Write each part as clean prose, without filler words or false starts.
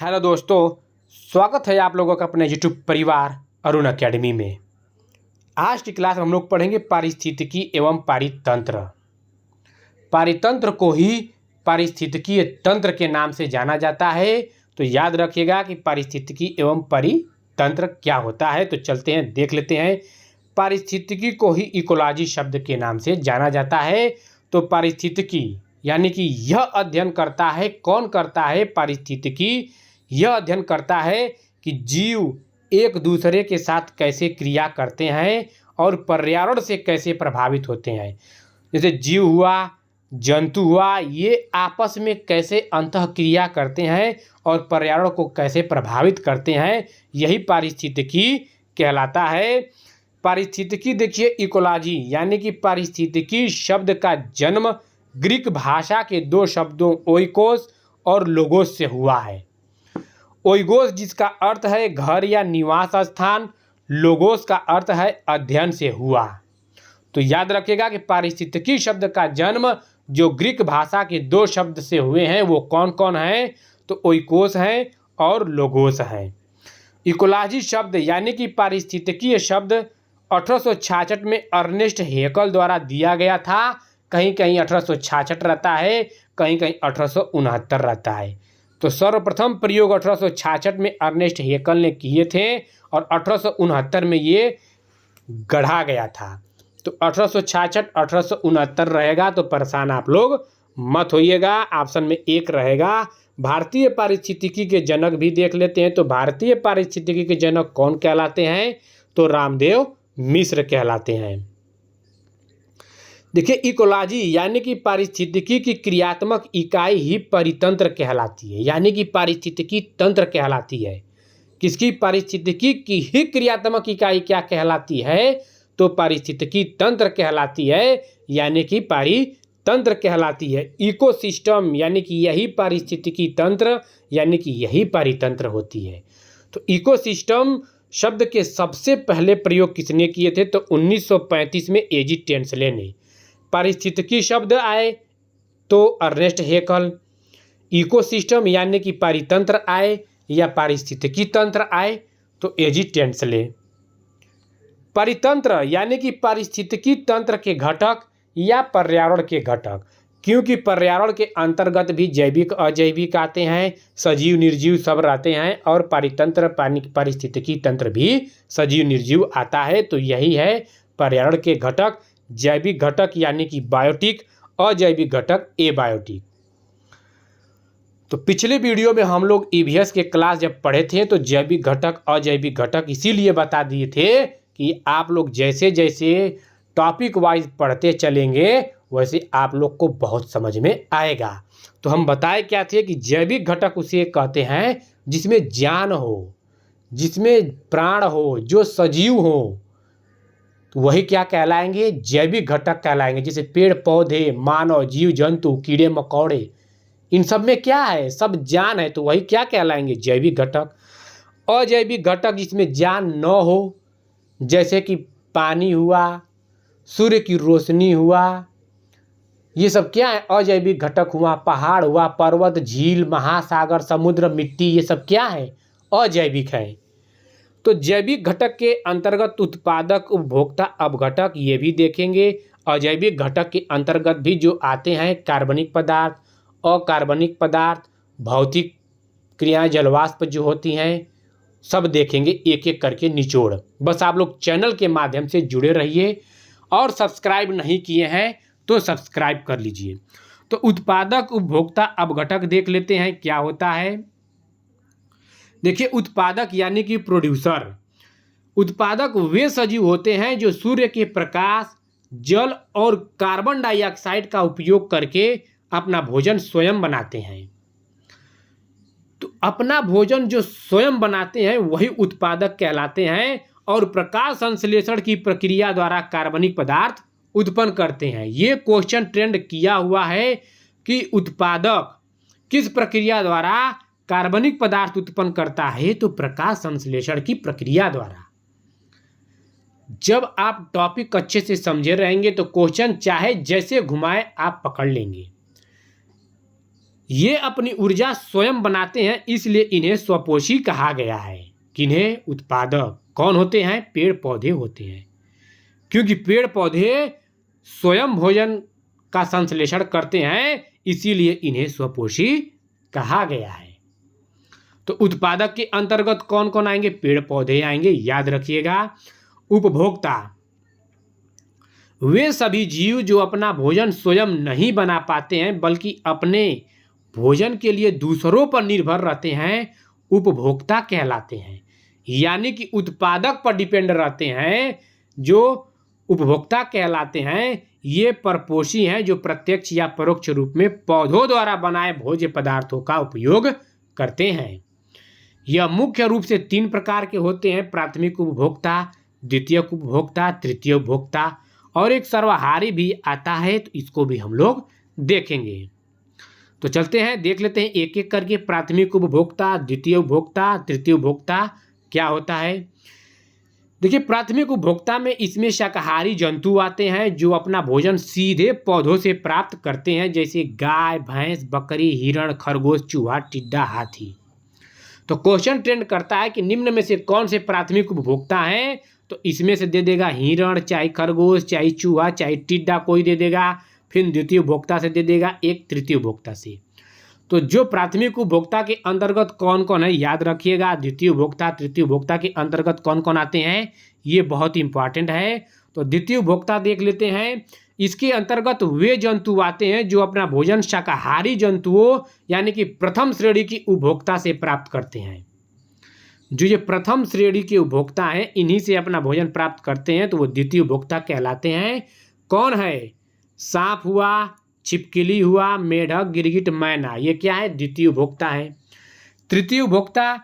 Hello दोस्तों, स्वागत है आप लोगों का अपने यूट्यूब परिवार अरुण अकेडमी में। आज की क्लास में हम लोग पढ़ेंगे पारिस्थितिकी एवं पारितंत्र। पारितंत्र को ही पारिस्थितिकीय तंत्र के नाम से जाना जाता है। तो याद रखिएगा कि पारिस्थितिकी एवं परितंत्र क्या होता है। तो चलते हैं, देख लेते हैं। पारिस्थितिकी को ही इकोलॉजी शब्द के नाम से जाना जाता है। तो पारिस्थितिकी यानी कि यह अध्ययन करता है, कौन करता है? पारिस्थितिकी यह अध्ययन करता है कि जीव एक दूसरे के साथ कैसे क्रिया करते हैं और पर्यावरण से कैसे प्रभावित होते हैं। जैसे जीव हुआ, जंतु हुआ, ये आपस में कैसे अंतःक्रिया करते हैं और पर्यावरण को कैसे प्रभावित करते हैं, यही पारिस्थितिकी कहलाता है। पारिस्थितिकी देखिए, इकोलॉजी यानी कि पारिस्थितिकी शब्द का जन्म ग्रीक भाषा के दो शब्दों ओइकोस और लोगोस से हुआ है। ओइगोस जिसका अर्थ है घर या निवास स्थान, लोगोस का अर्थ है अध्ययन से हुआ। तो याद रखिएगा कि पारिस्थितिकी शब्द का जन्म जो ग्रीक भाषा के दो शब्द से हुए हैं वो कौन कौन हैं? तो ओइकोस हैं और लोगोस हैं। इकोलॉजी शब्द यानी कि पारिस्थितिकीय शब्द 1866 में अर्नेस्ट हेकल द्वारा दिया गया था। कहीं कहीं 1866 रहता है, कहीं कहीं 1869 रहता है। तो सर्वप्रथम प्रयोग 1866 में अर्नेस्ट हेकल ने किए थे और 1869 में ये गढ़ा गया था। तो 1866 1869 रहेगा, तो परेशान आप लोग मत होइएगा। ऑप्शन में एक रहेगा। भारतीय पारिस्थितिकी के जनक भी देख लेते हैं। तो भारतीय पारिस्थितिकी के जनक कौन कहलाते हैं? तो रामदेव मिश्र कहलाते हैं। देखिए, इकोलॉजी यानी कि पारिस्थितिकी की क्रियात्मक इकाई ही परितंत्र कहलाती है, यानी कि पारिस्थितिकी तंत्र कहलाती है। किसकी? पारिस्थितिकी की ही क्रियात्मक इकाई क्या कहलाती है? तो पारिस्थितिकी तंत्र कहलाती है, यानी कि पारितंत्र कहलाती है। इकोसिस्टम यानी कि यही पारिस्थितिकी तंत्र यानी कि यही पारितंत्र होती है। तो इकोसिस्टम शब्द के सबसे पहले प्रयोग किसने किए थे? तो 1935 में एजी टेंसले ने। पारिस्थितिकी शब्द आए तो अर्नेस्ट हेकल, इकोसिस्टम यानी कि पारितंत्र आए या पारिस्थितिकी तंत्र आए तो एजी टेंसले। परितंत्र यानी कि पारिस्थितिकी तंत्र के घटक या पर्यावरण के घटक, क्योंकि पर्यावरण के अंतर्गत भी जैविक अजैविक आते हैं, सजीव निर्जीव सब रहते हैं, और पारितंत्र पारिस्थितिकी तंत्र भी सजीव निर्जीव आता है। तो यही है पर्यावरण के घटक, जैविक घटक यानी कि बायोटिक, अजैविक घटक एबायोटिक। तो पिछले वीडियो में हम लोग ईवीएस के क्लास जब पढ़े थे तो जैविक घटक अजैविक घटक इसीलिए बता दिए थे कि आप लोग जैसे जैसे टॉपिक वाइज पढ़ते चलेंगे वैसे आप लोग को बहुत समझ में आएगा। तो हम बताए क्या थे कि जैविक घटक उसे कहते हैं जिसमें जान हो, जिसमें प्राण हो, जो सजीव हो, तो वही क्या कहलाएंगे? जैविक घटक कहलाएंगे। जैसे पेड़ पौधे, मानव, जीव जंतु, कीड़े मकोड़े, इन सब में क्या है? सब जान है, तो वही क्या कहलाएंगे? जैविक घटक। अजैविक घटक जिसमें जान न हो, जैसे कि पानी हुआ, सूर्य की रोशनी हुआ, ये सब क्या है? अजैविक घटक हुआ। पहाड़ हुआ, पर्वत, झील, महासागर, समुद्र, मिट्टी, ये सब क्या है? अजैविक है। तो जैविक घटक के अंतर्गत उत्पादक, उपभोक्ता, अपघटक ये भी देखेंगे। अजैविक घटक के अंतर्गत भी जो आते हैं कार्बनिक पदार्थ, अकार्बनिक पदार्थ, भौतिक क्रियाएं, जलवाष्प जो होती हैं, सब देखेंगे एक एक करके निचोड़। बस आप लोग चैनल के माध्यम से जुड़े रहिए और सब्सक्राइब नहीं किए हैं तो सब्सक्राइब कर लीजिए। तो उत्पादक, उपभोक्ता, अपघटक देख लेते हैं क्या होता है। देखिए, उत्पादक यानी कि प्रोड्यूसर। उत्पादक वे सजीव होते हैं जो सूर्य के प्रकाश, जल और कार्बन डाइऑक्साइड का उपयोग करके अपना भोजन स्वयं बनाते हैं। तो अपना भोजन जो स्वयं बनाते हैं वही उत्पादक कहलाते हैं और प्रकाश संश्लेषण की प्रक्रिया द्वारा कार्बनिक पदार्थ उत्पन्न करते हैं। ये क्वेश्चन ट्रेंड किया हुआ है कि उत्पादक किस प्रक्रिया द्वारा कार्बनिक पदार्थ उत्पन्न करता है? तो प्रकाश संश्लेषण की प्रक्रिया द्वारा। जब आप टॉपिक अच्छे से समझे रहेंगे तो क्वेश्चन चाहे जैसे घुमाए आप पकड़ लेंगे। ये अपनी ऊर्जा स्वयं बनाते हैं, इसलिए इन्हें स्वपोषी कहा गया है। किन्हें? उत्पादक। कौन होते हैं? पेड़ पौधे होते हैं, क्योंकि पेड़ पौधे स्वयं भोजन का संश्लेषण करते हैं, इसीलिए इन्हें स्वपोषी कहा गया है। तो उत्पादक के अंतर्गत कौन कौन आएंगे? पेड़ पौधे आएंगे। याद रखिएगा। उपभोक्ता, वे सभी जीव जो अपना भोजन स्वयं नहीं बना पाते हैं बल्कि अपने भोजन के लिए दूसरों पर निर्भर रहते हैं, उपभोक्ता कहलाते हैं। यानी कि उत्पादक पर डिपेंड रहते हैं जो उपभोक्ता कहलाते हैं। ये परपोषी हैं जो प्रत्यक्ष या परोक्ष रूप में पौधों द्वारा बनाए भोज्य पदार्थों का उपयोग करते हैं। यह मुख्य रूप से 3 प्रकार के होते हैं: प्राथमिक उपभोक्ता, द्वितीयक उपभोक्ता, तृतीय उपभोक्ता, और एक सर्वहारी भी आता है, तो इसको भी हम लोग देखेंगे। तो चलते हैं, देख लेते हैं एक एक करके। प्राथमिक उपभोक्ता, द्वितीय उपभोक्ता, तृतीय उपभोक्ता क्या होता है। देखिए, प्राथमिक उपभोक्ता में इसमें शाकाहारी जंतु आते हैं जो अपना भोजन सीधे पौधों से प्राप्त करते हैं, जैसे गाय, भैंस, बकरी, हिरण, खरगोश, चूहा, टिड्डा, हाथी। तो क्वेश्चन ट्रेंड करता है कि निम्न में से कौन से प्राथमिक उपभोक्ता हैं, तो इसमें से दे देगा हिरण, चाहे खरगोश, चाहे चूहा, चाहे टिड्डा, कोई दे देगा। फिर द्वितीय उपभोक्ता से दे देगा, एक तृतीय उपभोक्ता से। तो जो प्राथमिक उपभोक्ता के अंतर्गत कौन कौन है, याद रखिएगा। द्वितीय उपभोक्ता, तृतीय उपभोक्ता के अंतर्गत कौन कौन आते हैं, ये बहुत इंपॉर्टेंट है। तो द्वितीय उपभोक्ता देख लेते हैं। इसके अंतर्गत वे जंतु आते हैं जो अपना भोजन शाकाहारी जंतुओं यानी कि प्रथम श्रेणी की उपभोक्ता से प्राप्त करते हैं। जो ये प्रथम श्रेणी के उपभोक्ता हैं, इन्हीं से अपना भोजन प्राप्त करते हैं, तो वो द्वितीय उपभोक्ता कहलाते हैं। कौन है? सांप हुआ, छिपकली हुआ, मेढक, गिरगिट, मैना, ये क्या है? द्वितीय उपभोक्ता है। तृतीय उपभोक्ता,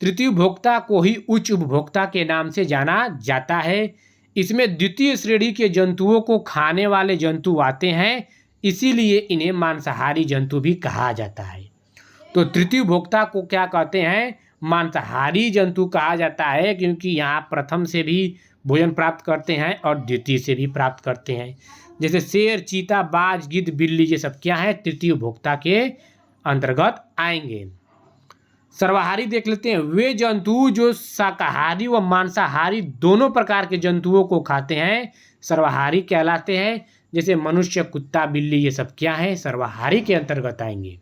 तृतीय उपभोक्ता को ही उच्च उपभोक्ता के नाम से जाना जाता है। इसमें द्वितीय श्रेणी के जंतुओं को खाने वाले जंतु आते हैं, इसीलिए इन्हें मांसाहारी जंतु भी कहा जाता है। तो तृतीय उपभोक्ता को क्या कहते हैं? मांसाहारी जंतु कहा जाता है, क्योंकि यहाँ प्रथम से भी भोजन प्राप्त करते हैं और द्वितीय से भी प्राप्त करते हैं। जैसे शेर, चीता, बाज, गिद्ध, बिल्ली, ये सब क्या है? तृतीय उपभोक्ता के अंतर्गत आएंगे। सर्वाहारी देख लेते हैं। वे जंतु जो शाकाहारी व मांसाहारी दोनों प्रकार के जंतुओं को खाते हैं, सर्वाहारी कहलाते हैं। जैसे मनुष्य, कुत्ता, बिल्ली, ये सब क्या है? सर्वाहारी के अंतर्गत आएंगे।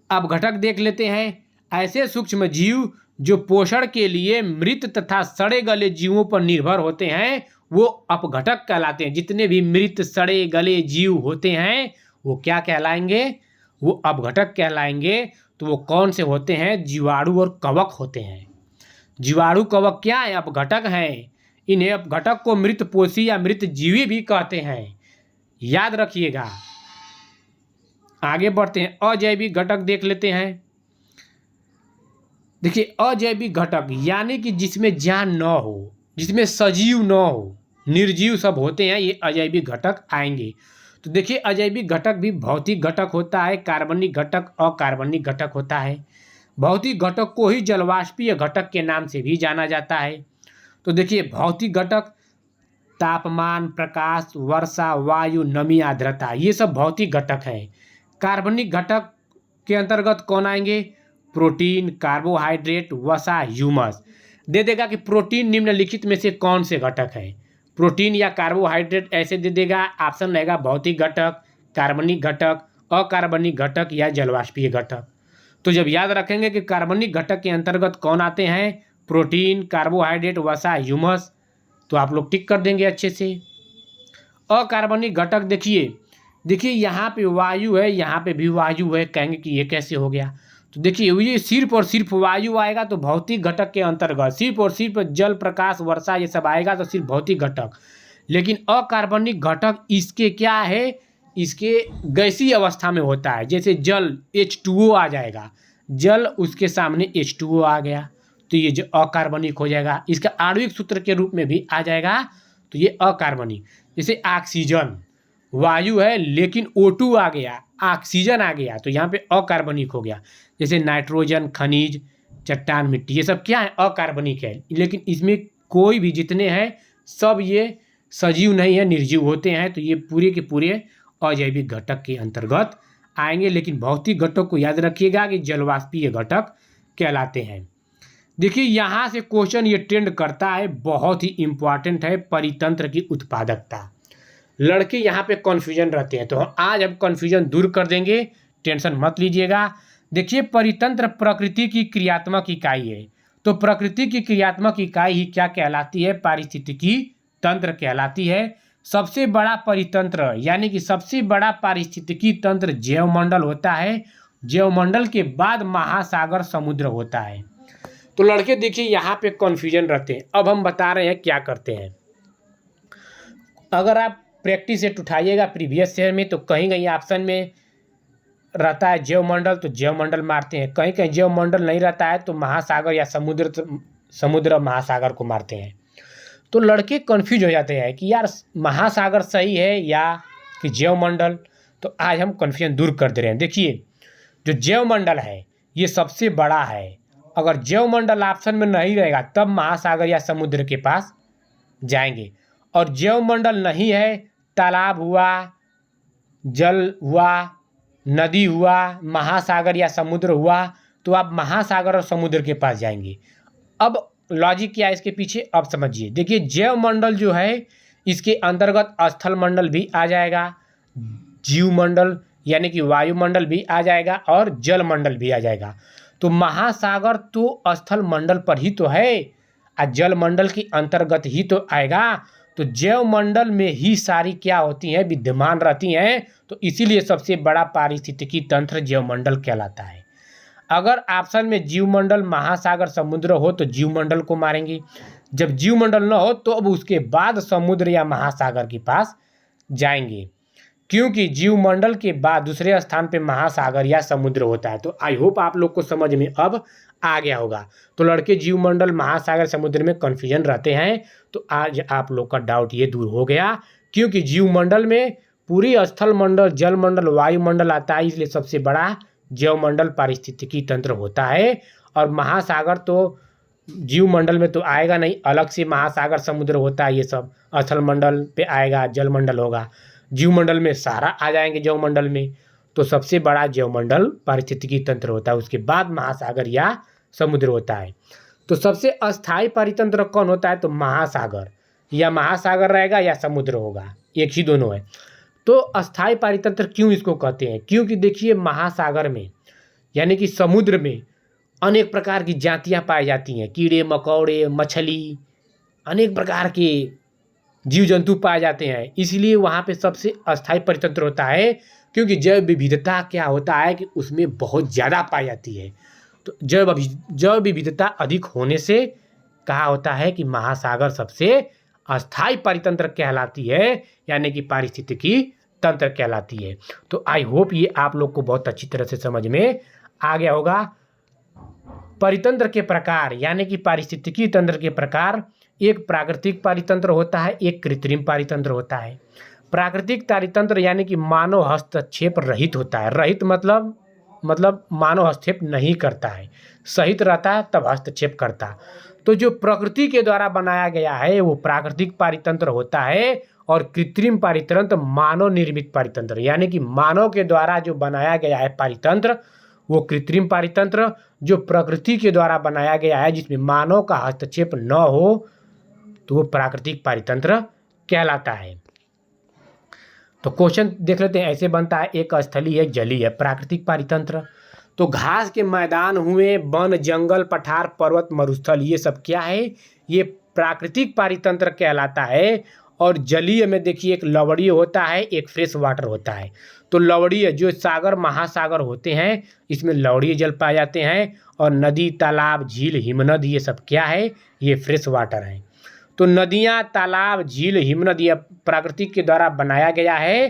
अब घटक देख लेते हैं। ऐसे सूक्ष्म जीव जो पोषण के लिए मृत तथा सड़े गले जीवों पर निर्भर होते हैं, वो अपघटक कहलाते हैं। जितने भी मृत, सड़े गले जीव होते हैं, वो क्या कहलाएंगे? वो अपघटक कहलाएंगे। तो वो कौन से होते हैं? जीवाणु और कवक होते हैं। जीवाणु, कवक क्या है? अपघटक हैं। इन्हें अपघटक को मृतपोषी या मृत जीवी भी कहते हैं, याद रखिएगा। आगे बढ़ते हैं। अजैविक घटक देख लेते हैं। देखिए, अजैविक घटक यानी कि जिसमें जान न हो, जिसमें सजीव न हो, निर्जीव सब होते हैं, ये अजैविक घटक आएंगे। तो देखिए, अजैविक घटक भी भौतिक घटक होता है, कार्बनिक घटक, अकार्बनिक घटक होता है। भौतिक घटक को ही जलवाष्पीय घटक के नाम से भी जाना जाता है। तो देखिए, भौतिक घटक तापमान, प्रकाश, वर्षा, वायु, नमी, आर्द्रता, ये सब भौतिक घटक हैं। कार्बनिक घटक के अंतर्गत कौन आएंगे? प्रोटीन, कार्बोहाइड्रेट, वसा, ह्यूमस। दे देगा कि प्रोटीन निम्नलिखित में से कौन से घटक है। प्रोटीन या कार्बोहाइड्रेट ऐसे दे देगा। ऑप्शन रहेगा भौतिक घटक, कार्बनिक घटक, अकार्बनिक घटक या जलवाष्पीय घटक। तो जब याद रखेंगे कि कार्बनिक घटक के अंतर्गत कौन आते हैं, प्रोटीन, कार्बोहाइड्रेट, वसा, ह्यूमस, तो आप लोग टिक कर देंगे अच्छे से। अकार्बनिक घटक देखिए यहाँ पे वायु है, यहाँ पे भी वायु है, कहेंगे कि ये कैसे हो गया। तो देखिए, ये सिर्फ और सिर्फ वायु आएगा तो भौतिक घटक के अंतर्गत, सिर्फ और सिर्फ जल, प्रकाश, वर्षा ये सब आएगा तो सिर्फ भौतिक घटक। लेकिन अकार्बनिक घटक इसके क्या है? इसके गैसीय अवस्था में होता है। जैसे जल H2O आ जाएगा, जल उसके सामने H2O आ गया, तो ये जो अकार्बनिक हो जाएगा। इसका आणविक सूत्र के रूप में भी आ जाएगा, तो ये अकार्बनिक। जैसे ऑक्सीजन वायु है लेकिन O2 आ गया, ऑक्सीजन आ गया, तो यहाँ पे अकार्बनिक हो गया। जैसे नाइट्रोजन, खनिज, चट्टान, मिट्टी, ये सब क्या है? अकार्बनिक है। लेकिन इसमें कोई भी जितने हैं सब ये सजीव नहीं है, निर्जीव होते हैं। तो ये पूरे के पूरे अजैविक घटक के अंतर्गत आएंगे, लेकिन भौतिक घटक को याद रखिएगा कि जलवाष्पीय घटक कहलाते हैं। देखिए यहाँ से क्वेश्चन ये ट्रेंड करता है, बहुत ही इंपॉर्टेंट है, परितंत्र की उत्पादकता। लड़के यहाँ पे कन्फ्यूजन रहते हैं, तो आज हम कन्फ्यूजन दूर कर देंगे, टेंशन मत लीजिएगा। देखिए परितंत्र प्रकृति की क्रियात्मक इकाई है, तो प्रकृति की क्रियात्मक इकाई ही क्या कहलाती है? पारिस्थितिकी तंत्र कहलाती है। सबसे बड़ा परितंत्र यानी कि सबसे बड़ा पारिस्थितिकी तंत्र जैवमंडल होता है। जैवमंडल के बाद महासागर समुद्र होता है। तो लड़के देखिए यहाँ पे कन्फ्यूजन रहते हैं। अब हम बता रहे हैं क्या करते हैं। अगर आप प्रैक्टिस सेट उठाइएगा प्रीवियस ईयर में, तो कहीं कहीं ऑप्शन में रहता है जैवमंडल, तो जैवमंडल मारते हैं। कहीं कहीं जैवमंडल नहीं रहता है तो महासागर या समुद्र महासागर को मारते हैं। तो लड़के कन्फ्यूज हो जाते हैं कि यार महासागर सही है या कि जैवमंडल। तो आज हम कन्फ्यूजन दूर कर दे रहे हैं। देखिए जो जैवमंडल है ये सबसे बड़ा है। अगर जैवमंडल ऑप्शन में नहीं रहेगा तब महासागर या समुद्र के पास जाएंगे। और जैवमंडल नहीं है, तालाब हुआ, जल हुआ, नदी हुआ, महासागर या समुद्र हुआ, तो आप महासागर और समुद्र के पास जाएंगे। अब लॉजिक क्या है इसके पीछे, अब समझिए। देखिए जैवमंडल जो है इसके अंतर्गत स्थल मंडल भी आ जाएगा, जीवमंडल यानी कि वायुमंडल भी आ जाएगा और जल मंडल भी आ जाएगा। तो महासागर तो स्थल मंडल पर ही तो है और जल मंडल के अंतर्गत ही तो आएगा। तो जैवमंडल में ही सारी क्या होती हैं, विद्यमान रहती हैं। तो इसीलिए सबसे बड़ा पारिस्थितिकी तंत्र जैवमंडल कहलाता है। अगर ऑप्शन में जीवमंडल, महासागर, समुद्र हो तो जीवमंडल को मारेंगे। जब जीवमंडल न हो तो अब उसके बाद समुद्र या महासागर के पास जाएंगे, क्योंकि जीवमंडल के बाद दूसरे स्थान पे महासागर या समुद्र होता है। तो आई होप आप लोग को समझ में अब आ गया होगा। तो लड़के जीवमंडल, महासागर, समुद्र में कन्फ्यूजन रहते हैं, तो आज आप लोग का डाउट ये दूर हो गया। क्योंकि जीवमंडल में पूरी स्थल मंडल, जल मंडल, वायुमंडल आता है, इसलिए सबसे बड़ा जैवमंडल पारिस्थितिकी तंत्र होता है। और महासागर तो जीवमंडल में तो आएगा नहीं, अलग से महासागर, समुद्र होता है। ये सब स्थल मंडल पे आएगा, जल मंडल होगा, जीवमंडल में सारा आ जाएंगे जैवमंडल में। तो सबसे बड़ा जैवमंडल पारिस्थितिकी तंत्र होता है, उसके बाद महासागर या समुद्र होता है। तो सबसे अस्थायी पारितंत्र कौन होता है? तो महासागर, या महासागर रहेगा या समुद्र होगा, एक ही दोनों है। तो अस्थायी पारितंत्र क्यों इसको कहते हैं? क्योंकि देखिए महासागर में यानी कि समुद्र में अनेक प्रकार की जातियां पाई जाती हैं, कीड़े मकोड़े, मछली, अनेक प्रकार के जीव जंतु पाए जाते हैं। इसलिए वहाँ पे सबसे अस्थायी परितंत्र होता है, क्योंकि जैव विविधता क्या होता है कि उसमें बहुत ज़्यादा पाई जाती है। तो जैव विविधता अधिक होने से कहा होता है कि महासागर सबसे अस्थायी परितंत्र कहलाती है, यानी कि पारिस्थितिकी तंत्र कहलाती है। तो आई होप ये आप लोग को बहुत अच्छी तरह से समझ में आ गया होगा। परितंत्र के प्रकार यानी कि पारिस्थितिकी तंत्र के प्रकार, एक प्राकृतिक पारितंत्र होता है, एक कृत्रिम पारितंत्र होता है। प्राकृतिक पारितंत्र यानी कि मानव हस्तक्षेप रहित होता है। रहित मतलब मानव हस्तक्षेप नहीं करता है, सहित रहता है तब हस्तक्षेप करता। तो जो प्रकृति के द्वारा बनाया गया है वो प्राकृतिक पारितंत्र होता है। और कृत्रिम पारितंत्र मानव निर्मित पारितंत्र यानी कि मानव के द्वारा जो बनाया गया है पारितंत्र वो कृत्रिम पारितंत्र। जो प्रकृति के द्वारा बनाया गया है जिसमें मानव का हस्तक्षेप न हो तो वो प्राकृतिक पारितंत्र कहलाता है। तो क्वेश्चन देख लेते हैं, ऐसे बनता है, एक स्थलीय एक जलीय है। प्राकृतिक पारितंत्र तो घास के मैदान हुए, वन, जंगल, पठार, पर्वत, मरुस्थल, ये सब क्या है? ये प्राकृतिक पारितंत्र कहलाता है। और जलीय में देखिए एक लवणीय होता है, एक फ्रेश वाटर होता है। तो लवणीय जो सागर महासागर होते हैं इसमें लवणीय जल पाए जाते हैं। और नदी, तालाब, झील, हिमनद, ये सब क्या है? ये फ्रेश वाटर है। तो नदियाँ, तालाब, झील, हिमनद ये प्राकृतिक के द्वारा बनाया गया है।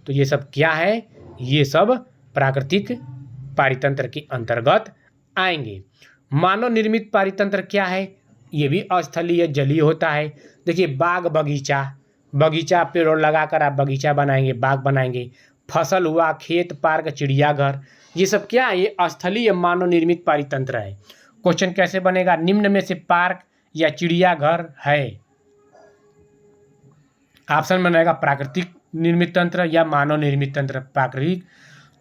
तो ये सब क्या है? ये सब प्राकृतिक पारितंत्र के अंतर्गत आएंगे। मानव निर्मित पारितंत्र क्या है? ये भी अस्थलीय जलीय होता है। देखिए बाग बगीचा पेड़ लगाकर आप बगीचा बनाएंगे, बाग बनाएंगे। फसल हुआ, खेत, पार्क, चिड़ियाघर, ये सब क्या है? ये स्थलीय मानव निर्मित पारितंत्र है। क्वेश्चन कैसे बनेगा? निम्न में से पार्क या चिड़ियाघर है? ऑप्शन में रहेगा प्राकृतिक निर्मित तंत्र या मानव निर्मित तंत्र। प्राकृतिक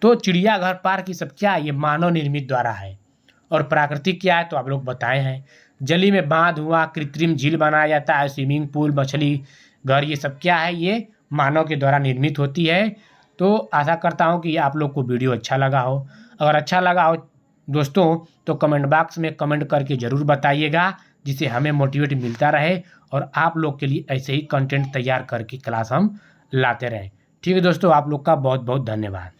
तो चिड़ियाघर, पार्क ये सब क्या है, ये मानव निर्मित द्वारा है। और प्राकृतिक क्या है तो आप लोग बताए हैं। जली में बांध हुआ, कृत्रिम झील बनाया जाता है, स्विमिंग पूल, मछली घर, ये सब क्या है, ये मानव के द्वारा निर्मित होती है। तो आशा करता हूँ कि आप लोग को वीडियो अच्छा लगा हो। अगर अच्छा लगा हो दोस्तों तो कमेंट बॉक्स में कमेंट करके ज़रूर बताइएगा, जिससे हमें मोटिवेट मिलता रहे और आप लोग के लिए ऐसे ही कंटेंट तैयार करके क्लास हम लाते रहें। ठीक है दोस्तों, आप लोग का बहुत बहुत धन्यवाद।